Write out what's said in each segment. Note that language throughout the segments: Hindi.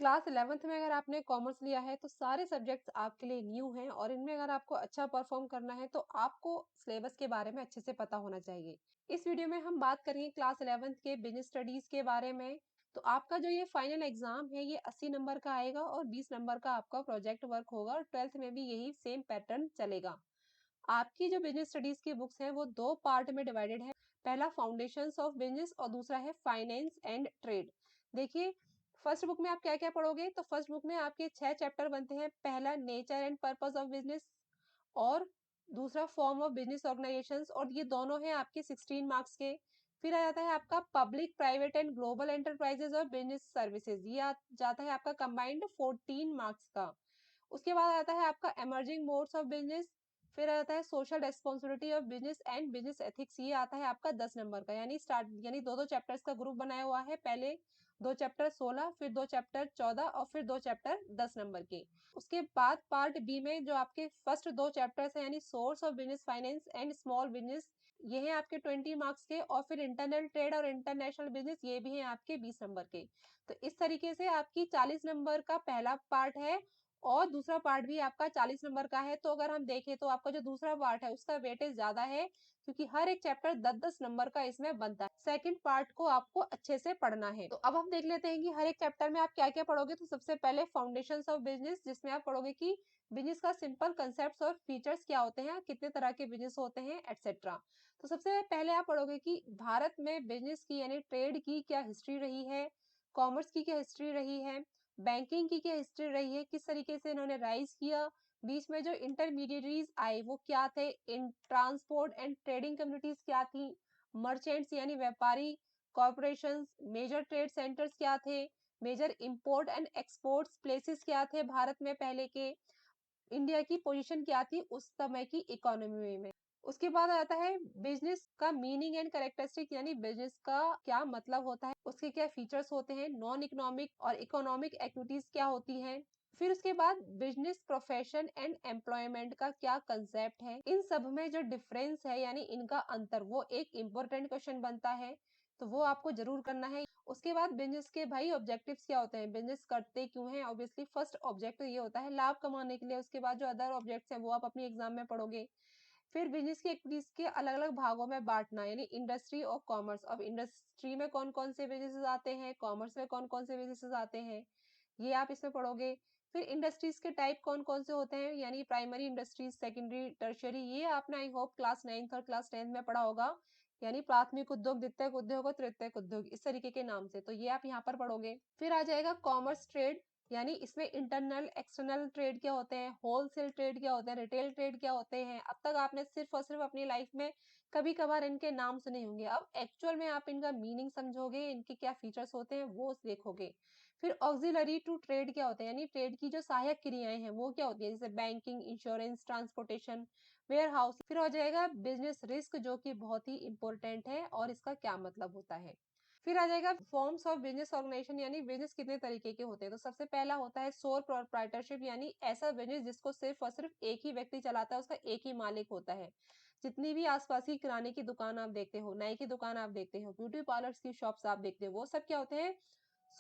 क्लास 11th में अगर आपने कॉमर्स लिया है तो सारे सब्जेक्ट्स आपके लिए न्यू हैं और इनमें अगर आपको अच्छा परफॉर्म करना है तो आपको सिलेबस के बारे में अच्छे से पता होना चाहिए। इस वीडियो में हम बात करेंगे क्लास 11th के बिजनेस स्टडीज के बारे में। तो आपका जो ये फाइनल एग्जाम है ये 80 नंबर का आएगा और 20 नंबर का आपका प्रोजेक्ट वर्क होगा और 12th में भी यही सेम पैटर्न चलेगा। आपकी जो बिजनेस स्टडीज की बुक्स हैं वो दो पार्ट में डिवाइडेड है। पहला फाउंडेशंस ऑफ बिजनेस और दूसरा है फाइनेंस एंड ट्रेड। देखिए, फर्स्ट बुक में आप क्या क्या पढ़ोगे, तो फर्स्ट बुक में आपके 6 चैप्टर बनते हैं। पहला nature and purpose of business और दूसरा फॉर्म ऑफ बिजनेस ऑर्गेनाइजेशंस, और ये दोनों हैं आपके 16 मार्क्स के। फिर आ जाता है आपका public private and global enterprises और बिजनेस सर्विसेज, ये आ जाता है आपका कंबाइंड 14 मार्क्स का। उसके बाद आता है आपका एमर्जिंग मोड्स ऑफ बिजनेस। फिर आता है social responsibility of business and business ethics, ये आता है आपका 10 नंबर का। यानी दो दो चैप्टर्स का ग्रुप बनाया हुआ है। पहले दो चैप्टर 16, फिर दो चैप्टर 14 और फिर दो चैप्टर 10 नंबर के। उसके बाद पार्ट बी में जो आपके फर्स्ट दो चैप्टर्स हैं यानी source of business finance and small business, ये हैं आपके 20 मार्क्स के। और फिर इंटरनल ट्रेड और इंटरनेशनल बिजनेस, ये भी हैं आपके 20 नंबर के। तो इस तरीके से आपकी 40 नंबर का पहला पार्ट है और दूसरा पार्ट भी आपका 40 नंबर का है। तो अगर हम देखें तो आपका जो दूसरा पार्ट है उसका वेटेज ज्यादा है, क्योंकि हर एक चैप्टर 10-10 नंबर का इसमें बनता है। सेकंड पार्ट को आपको अच्छे से पढ़ना है। तो अब हम देख लेते हैं कि हर एक चैप्टर में आप क्या क्या पढ़ोगे। तो सबसे पहले फाउंडेशंस ऑफ बिजनेस, जिसमें आप पढ़ोगे कि बिजनेस का सिंपल कंसेप्ट और फीचर्स क्या होते हैं, कितने तरह के बिजनेस होते हैं, एटसेट्रा। तो सबसे पहले आप पढ़ोगे कि भारत में बिजनेस की यानी ट्रेड की क्या हिस्ट्री रही है, कॉमर्स की क्या हिस्ट्री रही है, बैंकिंग की क्या हिस्ट्री रही है, किस तरीके से इन्होंने राइज किया, बीच में जो इंटरमीडिएटरीज आए वो क्या थे, इन ट्रांसपोर्ट एंड ट्रेडिंग कम्युनिटीज क्या थी, मर्चेंट्स यानी व्यापारी, कॉर्पोरेशंस, मेजर ट्रेड सेंटर्स क्या थे, major import and exports places क्या थे भारत में पहले के, इंडिया की पोजीशन क्या थी उस समय की इकोनॉमी में। उसके बाद आता है बिजनेस का मीनिंग एंड कैरेक्टरिस्टिक, यानी बिजनेस का क्या मतलब होता है, उसके क्या फीचर्स होते हैं, नॉन इकोनॉमिक और इकोनॉमिक एक्टिविटीज क्या होती हैं। फिर उसके बाद बिजनेस प्रोफेशन एंड एम्प्लॉयमेंट का क्या कंसेप्ट है, इन सब में जो डिफरेंस है यानी इनका अंतर, वो एक इम्पोर्टेंट क्वेश्चन बनता है, तो वो आपको जरूर करना है। उसके बाद बिजनेस के भाई ऑब्जेक्टिव्स क्या होते हैं, बिजनेस करते क्यों हैं। ऑब्वियसली फर्स्ट ऑब्जेक्टिव ये होता है लाभ कमाने के लिए। उसके बाद जो अदर ऑब्जेक्ट्स हैं वो आप अपनी एग्जाम में पढ़ोगे। फिर बिजनेस की एक्टिविटीज के अलग अलग भागों में बांटना, यानी इंडस्ट्री और कॉमर्स। अब इंडस्ट्री में कौन कौन से बिजनेसेस आते हैं, कॉमर्स में कौन कौन से बिजनेसेस आते हैं, ये आप इसमें पढ़ोगे। फिर इंडस्ट्रीज के टाइप कौन कौन से होते हैं, यानी प्राइमरी इंडस्ट्रीज, सेकेंडरी, टर्शियरी, ये आपने आई होप क्लास 9th और क्लास 10th में पढ़ा होगा। यानी प्राथमिक उद्योग, द्वितीयक उद्योग और तृतीयक उद्योग, इस तरीके के नाम से, तो ये आप यहाँ पर पढ़ोगे। फिर आ जाएगा कॉमर्स ट्रेड, यानी इसमें इंटरनल एक्सटर्नल ट्रेड क्या होते हैं, होलसेल ट्रेड क्या होते हैं, रिटेल ट्रेड क्या होते हैं। अब तक आपने सिर्फ और सिर्फ अपनी लाइफ में कभी कभार इनके नाम सुने होंगे, अब एक्चुअल में आप इनका मीनिंग समझोगे, इनके क्या फीचर्स होते हैं वो देखोगे। फिर ऑक्सिलरी टू ट्रेड क्या होते हैं, यानी ट्रेड की जो सहायक क्रियाएं हैं वो क्या होती है, जैसे banking, insurance, transportation, warehouse. फिर हो जाएगा बिजनेस रिस्क, जो कि बहुत ही इंपॉर्टेंट है और इसका क्या मतलब होता है। फिर आ जाएगा फॉर्म्स ऑफ बिजनेस ऑर्गेनाइजेशन, यानी बिजनेस कितने तरीके के होते हैं। तो सबसे पहला होता है सोल प्रोप्राइटरशिप, यानी ऐसा बिजनेस जिसको सिर्फ और सिर्फ एक ही व्यक्ति चलाता है, उसका एक ही मालिक होता है। जितनी भी आसपास की किराने की दुकान आप देखते हो, नाई की दुकान आप देखते हो, ब्यूटी पार्लर्स की शॉप्स आप देखते हो, वो सब क्या होते हैं,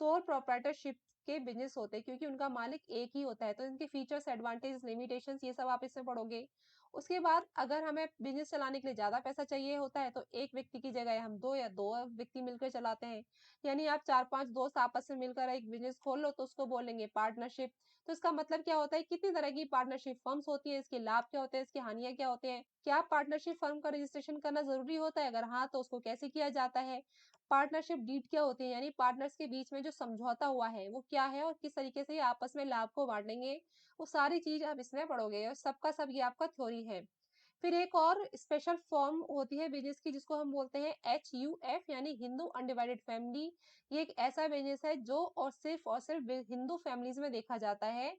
सोल प्रोप्राइटरशिप के बिजनेस होते हैं, क्योंकि उनका मालिक एक ही होता है। तो इनके फीचर्स, एडवांटेज, लिमिटेशंस, ये सब आप इसमें पढ़ोगे। उसके बाद अगर हमें बिजनेस चलाने के लिए ज्यादा पैसा चाहिए होता है तो एक व्यक्ति की जगह हम दो या दो व्यक्ति मिलकर चलाते हैं। यानी आप 4-5 दोस्त आपस में मिलकर एक बिजनेस खोल लो तो उसको बोलेंगे पार्टनरशिप। तो इसका मतलब क्या होता है, कितनी तरह की पार्टनरशिप फर्म्स होती है, इसके लाभ क्या होते हैं, इसकी हानियां क्या होते हैं, क्या पार्टनरशिप फर्म का रजिस्ट्रेशन करना जरूरी होता है, अगर हाँ तो उसको कैसे किया जाता है, पार्टनरशिप डीड क्या होती है, यानी पार्टनर्स के बीच में जो समझौता हुआ है वो क्या है और किस तरीके से ये आपस में लाभ को बांटेंगे, वो सारी चीज आप इसमें पढ़ोगे और सबका सब ये आपका थ्योरी है। फिर एक और स्पेशल फॉर्म होती है बिजनेस की, जिसको हम बोलते हैं HUF, यानी हिंदू अनडिवाइडेड फैमिली। ये एक ऐसा बिजनेस है जो और सिर्फ हिंदू फैमिलीज में देखा जाता है।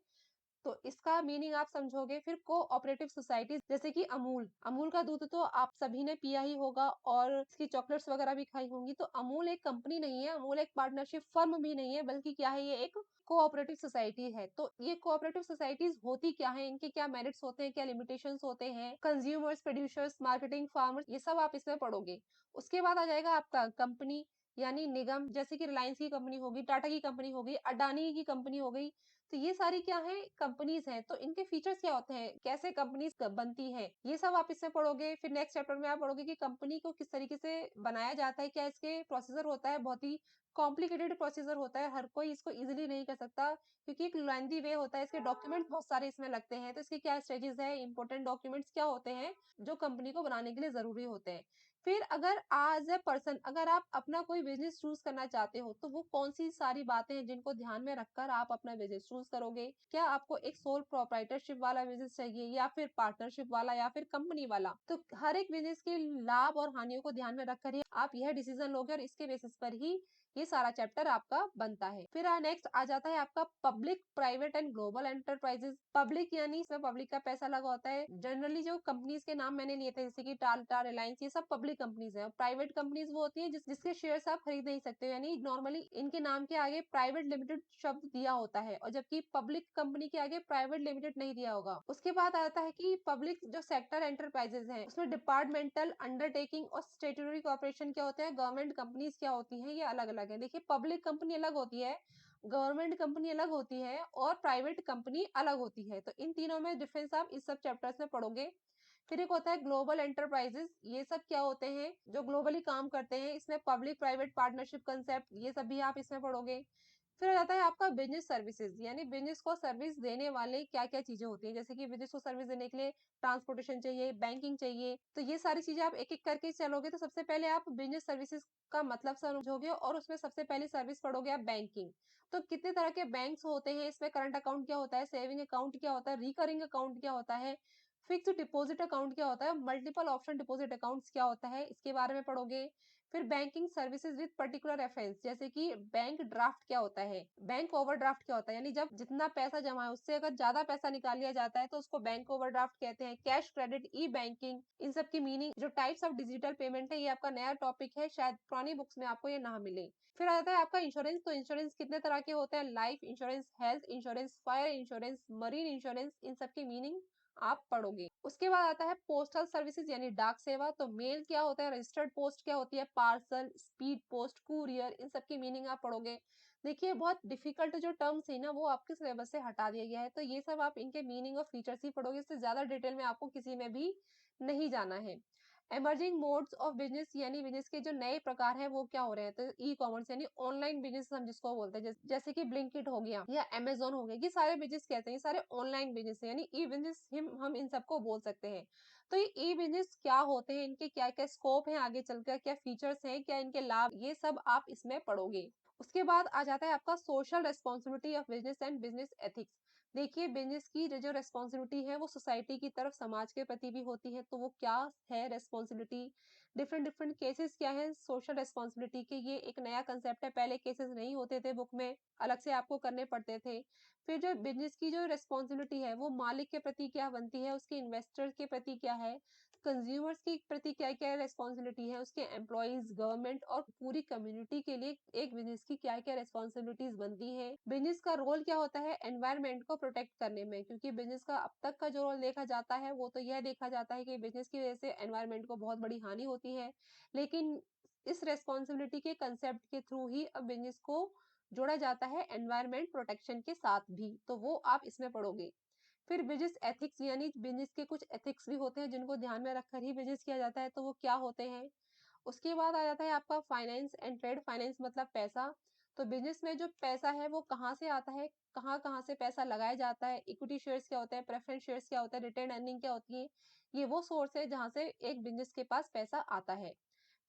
तो इसका मीनिंग आप समझोगे। फिर कोऑपरेटिव सोसाइटी, जैसे कि अमूल, अमूल का दूध तो आप सभी ने पिया ही होगा और इसकी चॉकलेट्स वगैरह भी खाई होंगी। तो अमूल एक कंपनी नहीं है, अमूल एक पार्टनरशिप फर्म भी नहीं है, बल्कि क्या है, ये एक कोऑपरेटिव सोसाइटी है। तो ये कोऑपरेटिव सोसाइटीज होती क्या है, इनके क्या मेरिट्स होते हैं, क्या लिमिटेशंस होते हैं, कंज्यूमर्स, प्रोड्यूसर्स, मार्केटिंग, फार्मर्स, ये सब आप इसमें पढ़ोगे। उसके बाद आ जाएगा आपका कंपनी, यानी निगम, जैसे कि रिलायंस की कंपनी होगी, टाटा की कंपनी हो गई, अडानी की कंपनी हो गई। तो ये सारी क्या है, कंपनीज हैं। तो इनके फीचर्स क्या होते हैं, कैसे कंपनीज बनती है, ये सब आप इसमें पढ़ोगे। फिर नेक्स्ट चैप्टर में आप पढ़ोगे कि कंपनी को किस तरीके से बनाया जाता है, क्या इसके प्रोसीजर होता है, बहुत ही कॉम्प्लिकेटेड प्रोसीजर होता है, हर कोई इसको इजीली नहीं कर सकता क्योंकि एक लेंथी वे होता है, इसके डॉक्यूमेंट्स बहुत सारे इसमें लगते हैं। तो इसके क्या स्टेजेस है, इंपॉर्टेंट डॉक्यूमेंट्स क्या होते हैं जो कंपनी को बनाने के लिए जरूरी होते हैं। फिर अगर एज ए पर्सन अगर आप अपना कोई बिजनेस चूज करना चाहते हो तो वो कौन सी सारी बातें हैं जिनको ध्यान में रखकर आप अपना बिजनेस चूज करोगे। क्या आपको एक सोल प्रोप्राइटरशिप वाला बिजनेस चाहिए या फिर पार्टनरशिप वाला या फिर कंपनी वाला। तो हर एक बिजनेस के लाभ और हानियों को ध्यान में रखकर ही आप यह डिसीजन लोगे और इसके बेसिस पर ही ये सारा चैप्टर आपका बनता है। फिर नेक्स्ट आ जाता है आपका public private and global enterprises. Public यानी इसमें पब्लिक का पैसा लगा होता है। जनरली जो कंपनीज के नाम मैंने लिए थे जैसे कि टाटा, रिलायंस, ये सब पब्लिक कंपनीज है। प्राइवेट कंपनीज वो होती है जिसके शेयर्स आप खरीद नहीं सकते, यानी नॉर्मली इनके नाम के आगे प्राइवेट लिमिटेड शब्द दिया होता है और जबकि पब्लिक कंपनी के आगे प्राइवेट लिमिटेड नहीं दिया होगा। उसके बाद आता है कि पब्लिक जो सेक्टर एंटरप्राइजेस है उसमें डिपार्टमेंटल, अंडरटेकिंग और स्टेटूटरी कॉर्पोरेशन क्या होते हैं, गवर्नमेंट कंपनीज क्या होती है, ये अलग अलग है। देखिए पब्लिक कंपनी अलग होती है, गवर्नमेंट कंपनी अलग होती है और प्राइवेट कंपनी अलग होती है। तो इन तीनों में डिफरेंस आप इस सब चैप्टर्स में पढ़ोगे। फिर एक होता है ग्लोबल एंटरप्राइजेस। ये सब क्या होते हैं, जो ग्लोबली काम करते हैं। इसमें पब्लिक प्राइवेट पार्टनरशिप कंसेप्ट ये सब भी आप इसमें पढ़ोगे। फिर आ जाता है आपका बिजनेस सर्विसेज, यानी बिजनेस को सर्विस देने वाले क्या क्या चीजें होती हैं। जैसे कि बिजनेस को सर्विस देने के लिए ट्रांसपोर्टेशन चाहिए, बैंकिंग चाहिए। तो ये सारी चीजें आप एक एक करके चलोगे तो सबसे पहले आप बिजनेस सर्विसेज का मतलब समझोगे और उसमें सबसे पहली सर्विस पढ़ोगे आप बैंकिंग। तो कितने तरह के बैंक्स होते हैं, इसमें करंट अकाउंट क्या होता है, सेविंग अकाउंट क्या होता है, रिकरिंग अकाउंट क्या होता है, फिक्स डिपॉजिट अकाउंट क्या होता है, मल्टीपल ऑप्शन डिपॉजिट अकाउंट्स क्या होता है, इसके बारे में पढ़ोगे। फिर banking services with particular reference, जैसे कि बैंक ड्राफ्ट क्या होता है, बैंक ओवरड्राफ्ट क्या होता है, यानी जब जितना पैसा जमा है उससे अगर ज्यादा पैसा निकाल लिया जाता है तो उसको बैंक ओवरड्राफ्ट कहते हैं। कैश क्रेडिट, ई बैंकिंग, इन सब की मीनिंग। जो टाइप्स ऑफ डिजिटल पेमेंट है ये आपका नया टॉपिक है, शायद पुरानी बुक्स में आपको ये ना मिले। फिर आता है आपका इंश्योरेंस। तो इंश्योरेंस कितने तरह के होते हैं, life insurance, health insurance, fire insurance, marine insurance, इन सब की मीनिंग आप पढ़ोगे। उसके बाद आता है पोस्टल सर्विसेज यानी डाक सेवा। तो मेल क्या होता है, रजिस्टर्ड पोस्ट क्या होती है, पार्सल, स्पीड पोस्ट, कुरियर, इन सब की मीनिंग आप पढ़ोगे। देखिए बहुत डिफिकल्ट जो टर्म्स है ना वो आपके सिलेबस से हटा दिया गया है, तो ये सब आप इनके मीनिंग और फीचर्स ही पढ़ोगे, इससे ज्यादा डिटेल में आपको किसी में भी नहीं जाना है। एमर्जिंग मोड्स ऑफ बिजनेस यानी बिजनेस के जो नए प्रकार है वो क्या हो रहे हैं, तो ई कॉमर्स यानी ऑनलाइन बिजनेस हम जिसको बोलते हैं, जैसे कि ब्लिंकिट हो गया या अमेजोन हो गया, ये सारे बिजनेस कहते हैं, ये सारे ऑनलाइन बिजनेस है, यानी ई बिजनेस हम इन सबको बोल सकते हैं। तो ये ई बिजनेस क्या होते हैं, इनके क्या क्या स्कोप है, आगे चलकर क्या फीचर्स हैं, क्या इनके लाभ, ये सब आप इसमें पढ़ोगे। उसके बाद आ जाता है आपका social responsibility of business and business ethics. देखिए बिजनेस की जो रेस्पॉन्सिबिलिटी है वो सोसाइटी की तरफ, समाज के प्रति भी होती है। तो वो क्या है रेस्पॉन्सिबिलिटी, डिफरेंट डिफरेंट केसेस क्या है सोशल रेस्पॉन्सिबिलिटी के, ये एक नया कंसेप्ट है, पहले केसेस नहीं होते थे बुक में, अलग से आपको करने पड़ते थे। फिर जो बिजनेस की जो रेस्पॉन्सिबिलिटी है वो मालिक के प्रति क्या बनती है, उसके इन्वेस्टर के प्रति क्या है, कंज्यूमर्स के प्रति क्या क्या रेस्पॉन्सिबिलिटी है, उसके एम्प्लॉयज, गवर्नमेंट और पूरी कम्युनिटी के लिए एक बिजनेस की क्या क्या रेस्पॉन्सिबिलिटीज बनती है। बिजनेस का रोल क्या होता है एनवायरमेंट को प्रोटेक्ट करने में, क्योंकि बिजनेस का अब तक का जो रोल देखा जाता है वो तो यह देखा जाता है कि बिजनेस की वजह से एनवायरमेंट को बहुत बड़ी हानि होती है, लेकिन इस रेस्पॉन्सिबिलिटी के कंसेप्ट के थ्रू ही अब बिजनेस को जोड़ा जाता है एनवायरमेंट प्रोटेक्शन के साथ भी, तो वो आप इसमें पढ़ोगे। फिर बिजनेस एथिक्स यानी बिजनेस के कुछ एथिक्स भी होते हैं जिनको ध्यान में रखकर ही बिजनेस किया जाता है, तो वो क्या होते हैं। उसके बाद आ जाता है आपका फाइनेंस एंड ट्रेड। फाइनेंस मतलब पैसा। तो बिजनेस में जो पैसा है वो कहाँ से आता है, कहाँ कहाँ से पैसा लगाया जाता है, इक्विटी शेयर्स क्या होता है, प्रेफरेंस शेयर्स क्या होता है, रिटेन अर्निंग क्या होती है, ये वो सोर्स है जहां से एक बिजनेस के पास पैसा आता है।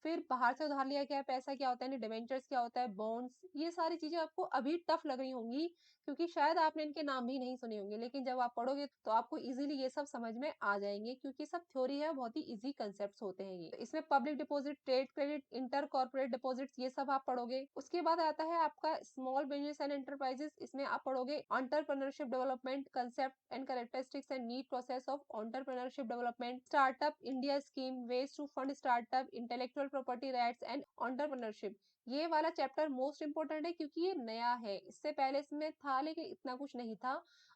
फिर बाहर से उधार लिया गया पैसा क्या होता है, डिबेंचर्स क्या होता है, बॉन्ड्स, ये सारी चीजें आपको अभी टफ लग रही होंगी क्योंकि शायद आपने इनके नाम भी नहीं सुने होंगे, लेकिन जब आप पढ़ोगे तो आपको इजीली ये सब समझ में आ जाएंगे क्योंकि सब थ्योरी है, बहुत ही इजी कंसेप्ट होते हैं ये। तो इसमें public deposit, trade credit, inter corporate deposit, ये सब आप पढ़ोगे। उसके बाद आता है आपका स्मॉल बिजनेस एंड एंटरप्राइजेस। इसमें आप पढ़ोगे entrepreneurship development concept and characteristics and need process of entrepreneurship development, startup India scheme, ways to fund startup, intellectual property rights and entrepreneurship. ये वाला चैप्टर मोस्ट इंपोर्टेंट है क्योंकि ये नया है, इससे पहले इसमें था लेकिन इतना कुछ नहीं था।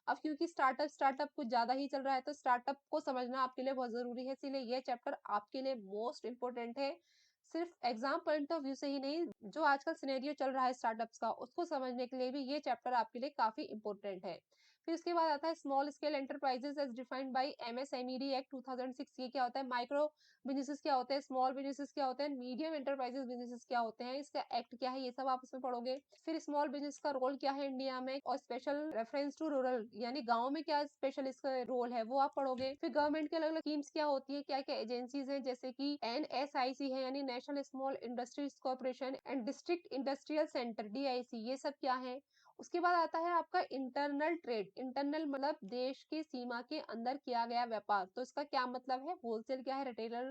अब क्योंकि स्टार्टअप स्टार्टअप कुछ ज्यादा ही चल रहा है तो स्टार्टअप को समझना आपके लिए बहुत जरूरी है, इसीलिए ये चैप्टर आपके लिए मोस्ट इंपोर्टेंट है। सिर्फ एग्जाम पॉइंट ऑफ व्यू से ही नहीं, जो आजकल सिनेरियो चल रहा है स्टार्टअप्स का, उसको समझने के लिए भी ये चैप्टर आपके लिए काफी इंपॉर्टेंट है। फिर उसके बाद आता है small scale enterprises as defined by MSMED act 2006। ये क्या होता है? माइक्रो बिजनेसेस क्या होते हैं, स्मॉल बिजनेसेस क्या होते हैं, मीडियम एंटरप्राइजेस बिजनेसेस क्या होते हैं, इसका एक्ट क्या है, ये सब आप इसमें पढ़ोगे। फिर स्मॉल बिजनेस का रोल क्या है इंडिया में, और स्पेशल रेफरेंस टू रूरल, यानी गांव में क्या स्पेशल इसका रोल है, वो आप पढ़ोगे। फिर गवर्नमेंट के अलग अलग स्कीम्स क्या होती है, क्या क्या एजेंसीज हैं, जैसे कि एनएसआईसी है यानी national small industries corporation, and district industrial centre DIC, ये सब क्या है। उसके बाद आता है आपका इंटरनल ट्रेड। इंटरनल मतलब देश की सीमा के अंदर किया गया व्यापार, तो इसका क्या मतलब है? होलसेल क्या है, रिटेलर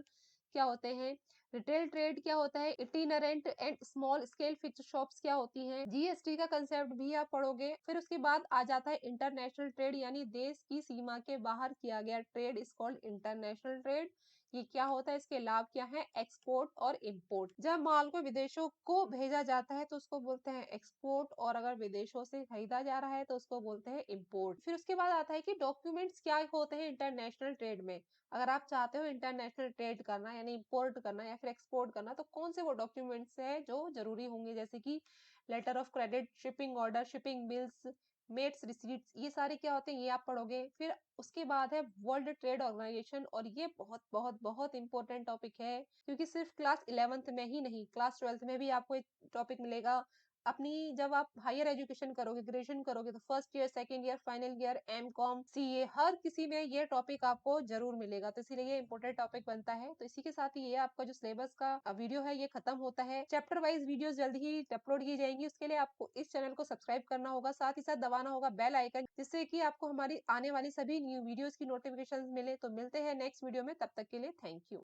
क्या होते हैं, रिटेल ट्रेड क्या होता है, itinerant and small scale fixed shops क्या होती हैं, जीएसटी का कंसेप्ट भी आप पढ़ोगे। फिर उसके बाद आ जाता है इंटरनेशनल ट्रेड, यानी देश की सीमा के बाहर किया गया trade is called international trade. ये क्या होता है, इसके लाभ क्या है, एक्सपोर्ट और इंपोर्ट। जब माल को विदेशों को भेजा जाता है तो उसको बोलते हैं एक्सपोर्ट, और अगर विदेशों से खरीदा जा रहा है तो उसको बोलते हैं इंपोर्ट। फिर उसके बाद आता है कि डॉक्यूमेंट्स क्या होते हैं इंटरनेशनल ट्रेड में। अगर आप चाहते हो इंटरनेशनल ट्रेड करना यानी इंपोर्ट करना या फिर एक्सपोर्ट करना, तो कौन से वो डॉक्यूमेंट्स है जो जरूरी होंगे, जैसे कि letter of credit, shipping order, shipping bills, mate's receipts, ये सारे क्या होते हैं, ये आप पढ़ोगे। फिर उसके बाद है वर्ल्ड ट्रेड ऑर्गेनाइजेशन, और ये बहुत बहुत बहुत इंपॉर्टेंट टॉपिक है, क्योंकि सिर्फ क्लास 11th में ही नहीं, क्लास 12th में भी आपको एक टॉपिक मिलेगा। अपनी जब आप हायर एजुकेशन करोगे, ग्रेजुएशन करोगे, तो first year, second year, final year, MCom, CA, हर किसी में ये टॉपिक आपको जरूर मिलेगा, तो इसीलिए ये इंपॉर्टेंट टॉपिक बनता है। तो इसी के साथ ही ये आपका जो सिलेबस का वीडियो है ये खत्म होता है। चैप्टर वाइज वीडियोस जल्द ही अपलोड की जाएंगी, उसके लिए आपको इस चैनल को सब्सक्राइब करना होगा, साथ ही साथ दबाना होगा बेल आइकन, जिससे कि आपको हमारी आने वाली सभी न्यू वीडियोस की नोटिफिकेशन मिले। तो मिलते हैं नेक्स्ट वीडियो में, तब तक के लिए थैंक यू।